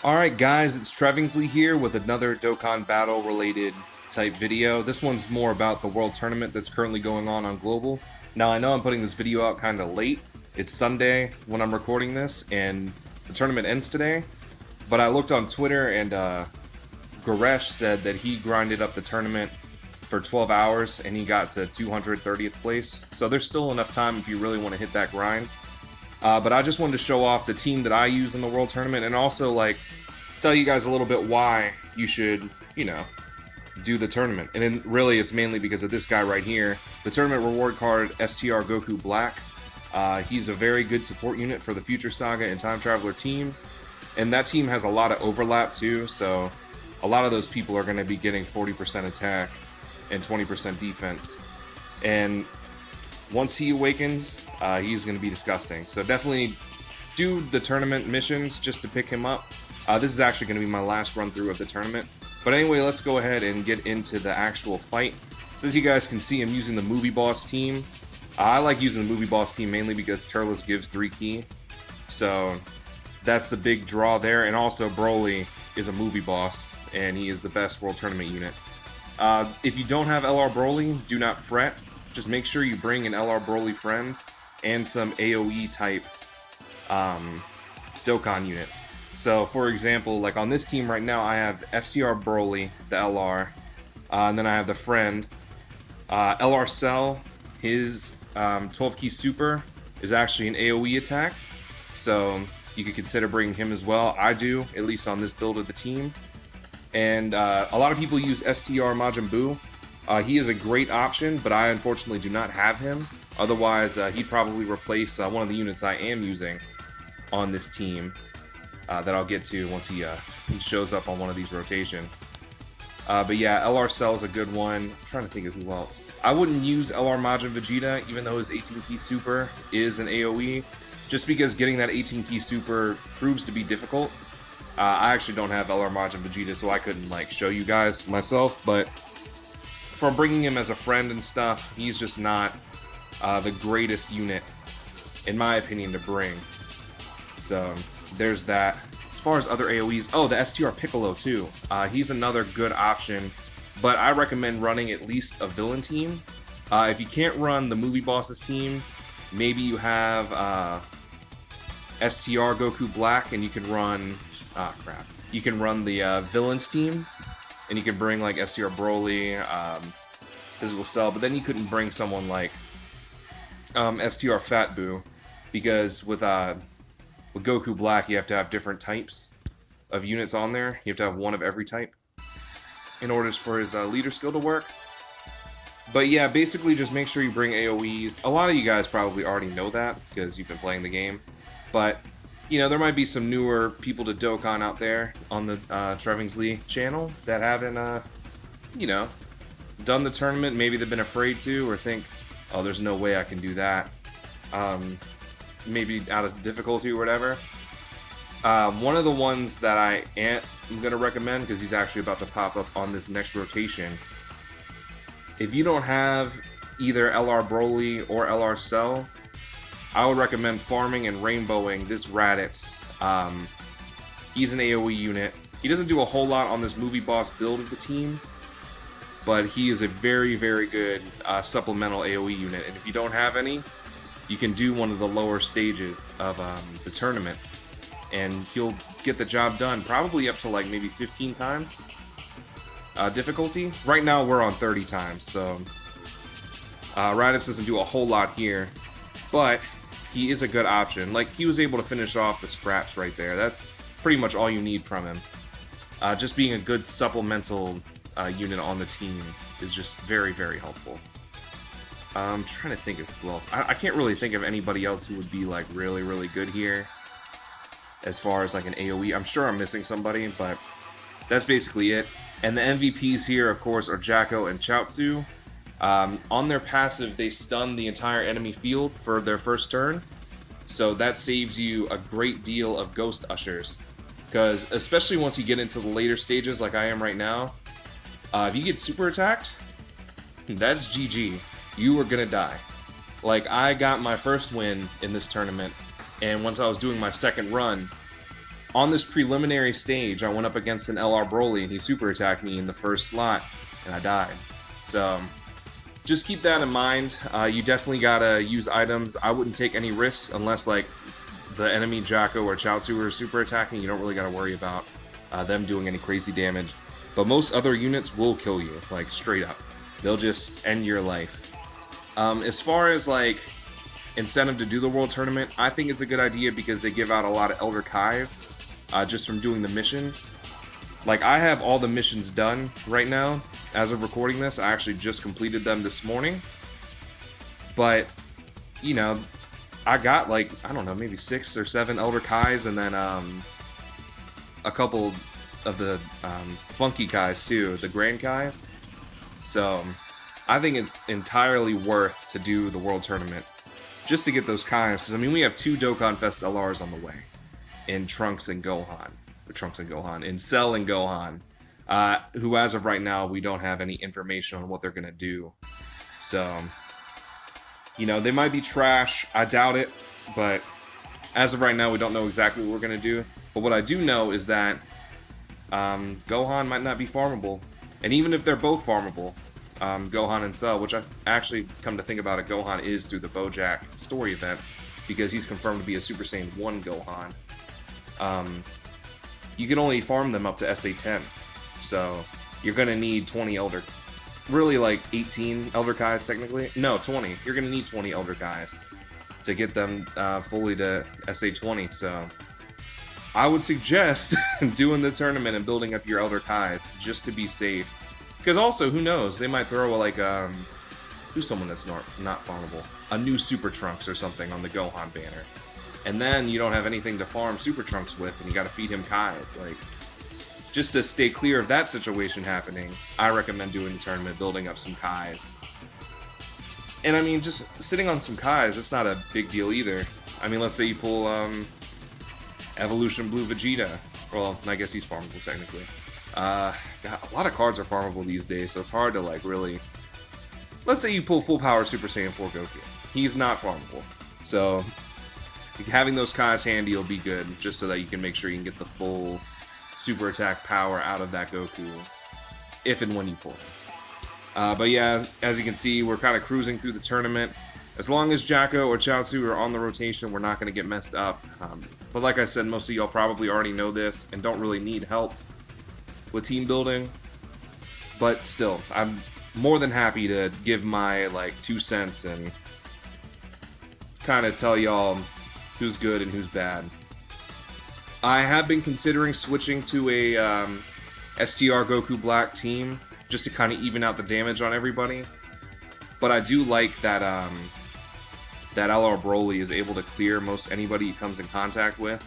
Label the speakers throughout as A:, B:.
A: Alright guys, it's Trevingsley here with another Dokkan battle related type video. This one's more about the world tournament that's currently going on Global. Now I know I'm putting this video out kind of late. It's Sunday when I'm recording this and the tournament ends today. But I looked on Twitter and Goresh said that he grinded up the tournament for 12 hours and he got to 230th place. So there's still enough time if you really want to hit that grind. But I just wanted to show off the team that I use in the World Tournament and also, like, tell you guys a little bit why you should, do the tournament. And then really it's mainly because of this guy right here. The tournament reward card, STR Goku Black. He's a very good support unit for the Future Saga and Time Traveler teams. And that team has a lot of overlap too, so a lot of those people are going to be getting 40% attack and 20% defense. And once he awakens, he's going to be disgusting. So definitely do the tournament missions just to pick him up. This is actually going to be my last run through of the tournament. But anyway, let's go ahead and get into the actual fight. So as you guys can see, I'm using the Movie Boss team. I like using the Movie Boss team mainly because Turles gives 3 key. So that's the big draw there. And also Broly is a Movie Boss, and he is the best World Tournament unit. If you don't have LR Broly, do not fret. Just make sure you bring an LR Broly friend and some AoE type Dokkan units. So for example, like on this team right now, I have STR Broly, the LR, and then I have the friend. LR Cell, his 12 key super is actually an AoE attack, so you could consider bringing him as well. I do, at least on this build of the team. And a lot of people use STR Majin Buu. He is a great option, but I unfortunately do not have him. Otherwise, he'd probably replace one of the units I am using on this team that I'll get to once he shows up on one of these rotations. But yeah, LR Cell is a good one. I'm trying to think of who else. I wouldn't use LR Majin Vegeta, even though his 18 key super is an AoE, just because getting that 18 key super proves to be difficult. I actually don't have LR Majin Vegeta, so I couldn't show you guys myself, but from bringing him as a friend and stuff, he's just not the greatest unit, in my opinion, to bring. So there's that. As far as other AoEs, oh, the STR Piccolo too. He's another good option, but I recommend running at least a villain team. If you can't run the Movie Bosses team, maybe you have STR Goku Black, and you can run. You can run the villains team, and you can bring like STR Broly, Physical Cell, but then you couldn't bring someone like STR Fat Buu, because with Goku Black you have to have different types of units on there. You have to have one of every type in order for his leader skill to work. But yeah, basically just make sure you bring AoEs. A lot of you guys probably already know that because you've been playing the game, but there might be some newer people to Dokkan out there on the Trevingsley channel that haven't, done the tournament. Maybe they've been afraid to, or think, oh, there's no way I can do that. Maybe out of difficulty or whatever. One of the ones that I am going to recommend, because he's actually about to pop up on this next rotation, if you don't have either LR Broly or LR Cell, I would recommend farming and rainbowing this Raditz. He's an AoE unit. He doesn't do a whole lot on this Movie Boss build of the team, but he is a very, very good supplemental AoE unit. And if you don't have any, you can do one of the lower stages of the tournament, and he'll get the job done, probably up to like maybe 15 times difficulty. Right now we're on 30 times, so Raditz doesn't do a whole lot here, but he is a good option. Like, he was able to finish off the scraps right there. That's pretty much all you need from him. Just being a good supplemental unit on the team is just very, very helpful. I'm trying to think of who else. I can't really think of anybody else who would be like really, really good here as far as like an AoE. I'm sure I'm missing somebody, but that's basically it. And the MVPs here, of course, are Jacko and Chaozu. On their passive, they stun the entire enemy field for their first turn, so that saves you a great deal of Ghost Ushers, because especially once you get into the later stages like I am right now, if you get super attacked, that's GG. You are gonna die. Like, I got my first win in this tournament, and once I was doing my second run, on this preliminary stage, I went up against an LR Broly, and he super attacked me in the first slot, and I died. So just keep that in mind. You definitely gotta use items. I wouldn't take any risks unless like the enemy Jacko or Chaozu are super attacking. You don't really gotta worry about them doing any crazy damage. But most other units will kill you, like straight up. They'll just end your life. As far as like incentive to do the World Tournament, I think it's a good idea because they give out a lot of Elder Kais just from doing the missions. Like, I have all the missions done right now. As of recording this, I actually just completed them this morning. But, you know, I got like, I don't know, maybe 6 or 7 Elder Kais, and then a couple of the Funky Kais too, the Grand Kais. So, I think it's entirely worth to do the World Tournament just to get those Kais, because I mean, we have 2 Dokkan Fest LRs on the way. In Trunks and Gohan. In Cell and Gohan. Who as of right now, we don't have any information on what they're going to do. So, you know, they might be trash. I doubt it. But as of right now, we don't know exactly what we're going to do. But what I do know is that Gohan might not be farmable. And even if they're both farmable, Gohan and Cell, which I've actually come to think about it, Gohan is through the Bojack story event, because he's confirmed to be a Super Saiyan 1 Gohan. You can only farm them up to SA10, so you're gonna need 20 Elder, really like 18 Elder Kais technically. No, 20. You're gonna need 20 Elder Kais to get them fully to SA20. So I would suggest doing the tournament and building up your Elder Kais just to be safe. Because also, who knows? They might throw like who's someone that's not farmable? A new Super Trunks or something on the Gohan banner. And then you don't have anything to farm Super Trunks with, and you gotta feed him Kais. Like, just to stay clear of that situation happening, I recommend doing the tournament, building up some Kais. And I mean, just sitting on some Kais, it's not a big deal either. I mean, let's say you pull Evolution Blue Vegeta. Well, I guess he's farmable technically. God, a lot of cards are farmable these days, so it's hard to like really... Let's say you pull Full Power Super Saiyan 4 Goku. He's not farmable. So having those Kais handy will be good, just so that you can make sure you can get the full super attack power out of that Goku, if and when you pull him. But yeah, as you can see, we're kind of cruising through the tournament. As long as Jacko or Chaozu are on the rotation, we're not going to get messed up. But like I said, most of y'all probably already know this and don't really need help with team building. But still, I'm more than happy to give my like 2 cents and kind of tell y'all who's good and who's bad. I have been considering switching to a STR Goku Black team just to kind of even out the damage on everybody. But I do like that that LR Broly is able to clear most anybody he comes in contact with,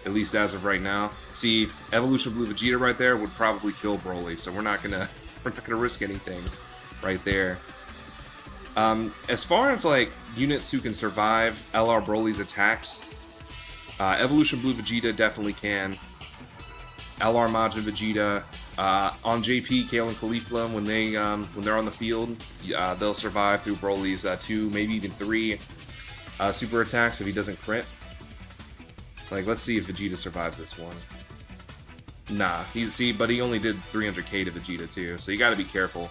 A: at least as of right now. See, Evolution Blue Vegeta right there would probably kill Broly, so we're not gonna risk anything right there. As far as like units who can survive LR Broly's attacks, Evolution Blue Vegeta definitely can. LR Majin Vegeta, on JP, Kale and Caulifla, when they're on the field, they'll survive through Broly's 2, maybe even 3 super attacks if he doesn't crit. Like, let's see if Vegeta survives this one. Nah, but he only did 300k to Vegeta too, so you gotta be careful.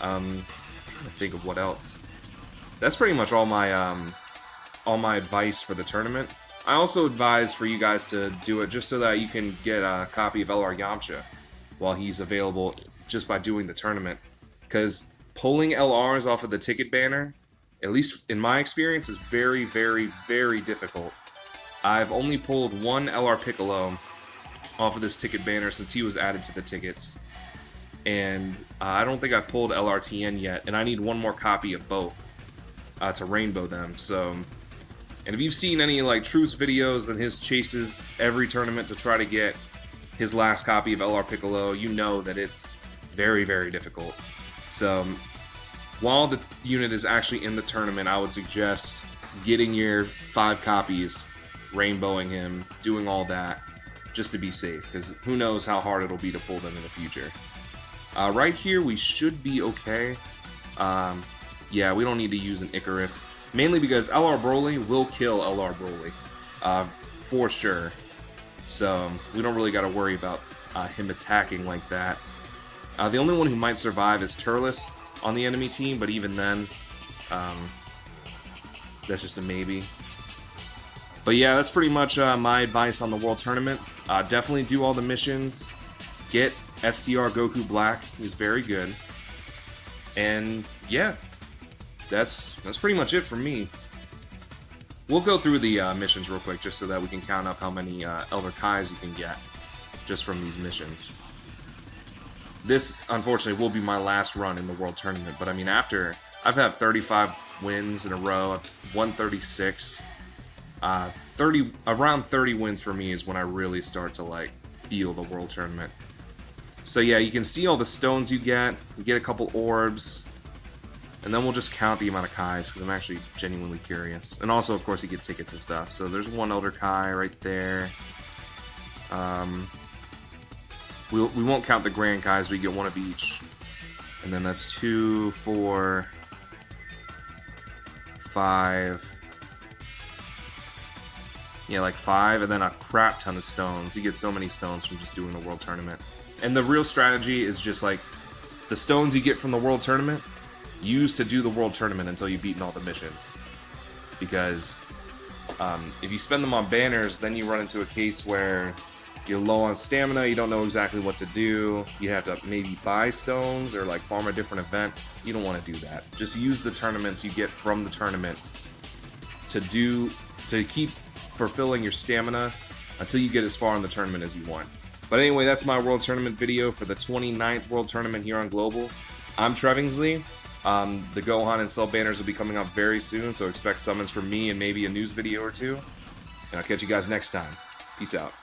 A: I'm trying to think of what else. That's pretty much all my advice for the tournament. I also advise for you guys to do it just so that you can get a copy of LR Yamcha while he's available just by doing the tournament. Because pulling LRs off of the ticket banner, at least in my experience, is very, very, very difficult. I've only pulled 1 LR Piccolo off of this ticket banner since he was added to the tickets. And I don't think I've pulled LRTN yet, and I need 1 more copy of both to rainbow them. So, and if you've seen any like Truth's videos and his chases every tournament to try to get his last copy of LR Piccolo, you know that it's very, very difficult. So, while the unit is actually in the tournament, I would suggest getting your 5 copies, rainbowing him, doing all that, just to be safe, because who knows how hard it'll be to pull them in the future. Right here, we should be okay. Yeah, we don't need to use an Icarus, mainly because LR Broly will kill LR Broly, for sure. So we don't really got to worry about him attacking like that. The only one who might survive is Turles on the enemy team, but even then, that's just a maybe. But yeah, that's pretty much my advice on the World Tournament. Definitely do all the missions. Get STR Goku Black. He's very good. And yeah, that's pretty much it for me. We'll go through the missions real quick just so that we can count up how many Elder Kais you can get just from these missions. This, unfortunately, will be my last run in the World Tournament, but I mean, after I've had 35 wins in a row, I've won 36. Around 30 wins for me is when I really start to like feel the World Tournament. So yeah, you can see all the stones you get a couple orbs, and then we'll just count the amount of Kais because I'm actually genuinely curious. And also, of course, you get tickets and stuff. So there's one Elder Kai right there. We won't count the Grand Kais, we get one of each. And then that's 2, 4, 5. Yeah, like 5, and then a crap ton of stones. You get so many stones from just doing the World Tournament. And the real strategy is just like, the stones you get from the World Tournament, use to do the World Tournament until you've beaten all the missions. Because if you spend them on banners, then you run into a case where you're low on stamina, you don't know exactly what to do, you have to maybe buy stones or like farm a different event. You don't want to do that. Just use the tournaments you get from the tournament to keep fulfilling your stamina until you get as far in the tournament as you want. But anyway, that's my World Tournament video for the 29th World Tournament here on Global. I'm Trevingsley. The Gohan and Cell banners will be coming up very soon, so expect summons from me and maybe a news video or two. And I'll catch you guys next time. Peace out.